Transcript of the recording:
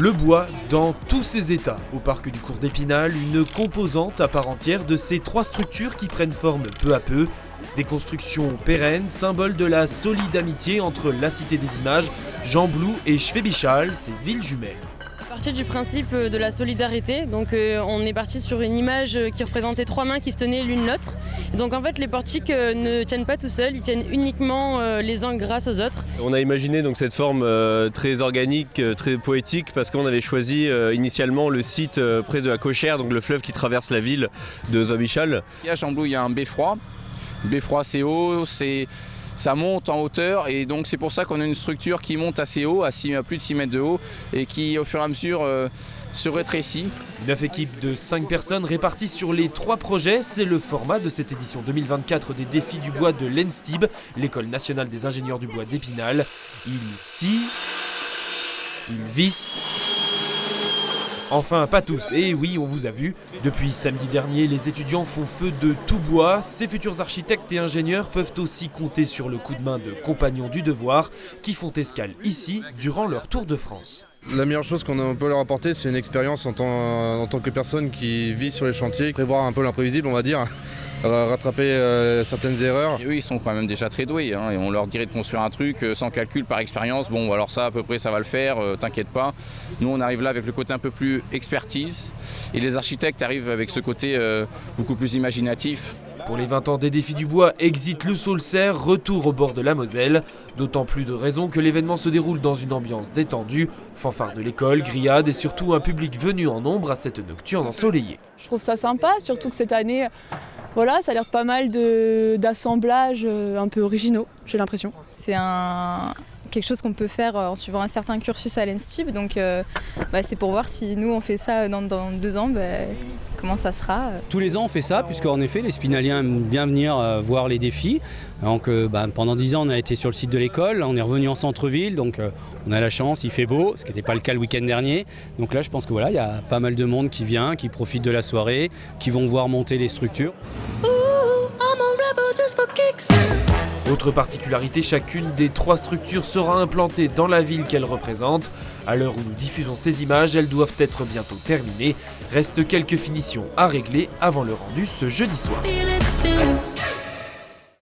Le bois dans tous ses états. Au parc du Cours d'Épinal, une composante à part entière de ces trois structures qui prennent forme peu à peu. Des constructions pérennes, symbole de la solide amitié entre la Cité des Images, Jean Blou et Schwäbisch, ces villes jumelles. Parti du principe de la solidarité, donc on est parti sur une image qui représentait trois mains qui se tenaient l'une l'autre. Donc en fait les portiques ne tiennent pas tout seuls, ils tiennent uniquement les uns grâce aux autres. On a imaginé donc cette forme très organique, très poétique, parce qu'on avait choisi initialement le site près de la Cochère, donc le fleuve qui traverse la ville de Schwäbisch. À Jean Blou, il y a un beffroi. Le beffroi c'est haut, ça monte en hauteur et donc c'est pour ça qu'on a une structure qui monte assez haut, à plus de 6 mètres de haut et qui au fur et à mesure se rétrécit. 9 équipes de 5 personnes réparties sur les 3 projets, c'est le format de cette édition 2024 des défis du bois de l'ENSTIB, l'École nationale des ingénieurs du bois d'Épinal. Ils scient, ils vissent. Enfin, pas tous, et oui, on vous a vu. Depuis samedi dernier, les étudiants font feu de tout bois. Ces futurs architectes et ingénieurs peuvent aussi compter sur le coup de main de compagnons du devoir qui font escale ici durant leur tour de France. La meilleure chose qu'on peut leur apporter, c'est une expérience en tant que personne qui vit sur les chantiers, prévoir un peu l'imprévisible, on va dire. Rattraper certaines erreurs. Et eux ils sont quand même déjà très doués et on leur dirait de construire un truc sans calcul par expérience, bon alors ça à peu près ça va le faire, t'inquiète pas. Nous on arrive là avec le côté un peu plus expertise et les architectes arrivent avec ce côté beaucoup plus imaginatif. Pour les 20 ans des défis du bois, exit le Saulcerre, retour au bord de la Moselle. D'autant plus de raisons que l'événement se déroule dans une ambiance détendue. Fanfare de l'école, grillade et surtout un public venu en nombre à cette nocturne ensoleillée. Je trouve ça sympa, surtout que cette année, voilà, ça a l'air pas mal d'assemblages un peu originaux, j'ai l'impression. C'est quelque chose qu'on peut faire en suivant un certain cursus à l'ENSTIB, donc c'est pour voir si nous on fait ça dans 2 ans, comment ça sera. Tous les ans on fait ça, puisqu'en effet les Spinaliens aiment bien venir voir les défis. Donc pendant 10 ans on a été sur le site de l'école, on est revenu en centre-ville, donc on a la chance, il fait beau, ce qui n'était pas le cas le week-end dernier. Donc là je pense que voilà, il y a pas mal de monde qui vient, qui profite de la soirée, qui vont voir monter les structures. Autre particularité, chacune des 3 structures sera implantée dans la ville qu'elle représente. À l'heure où nous diffusons ces images, elles doivent être bientôt terminées. Restent quelques finitions à régler avant le rendu ce jeudi soir.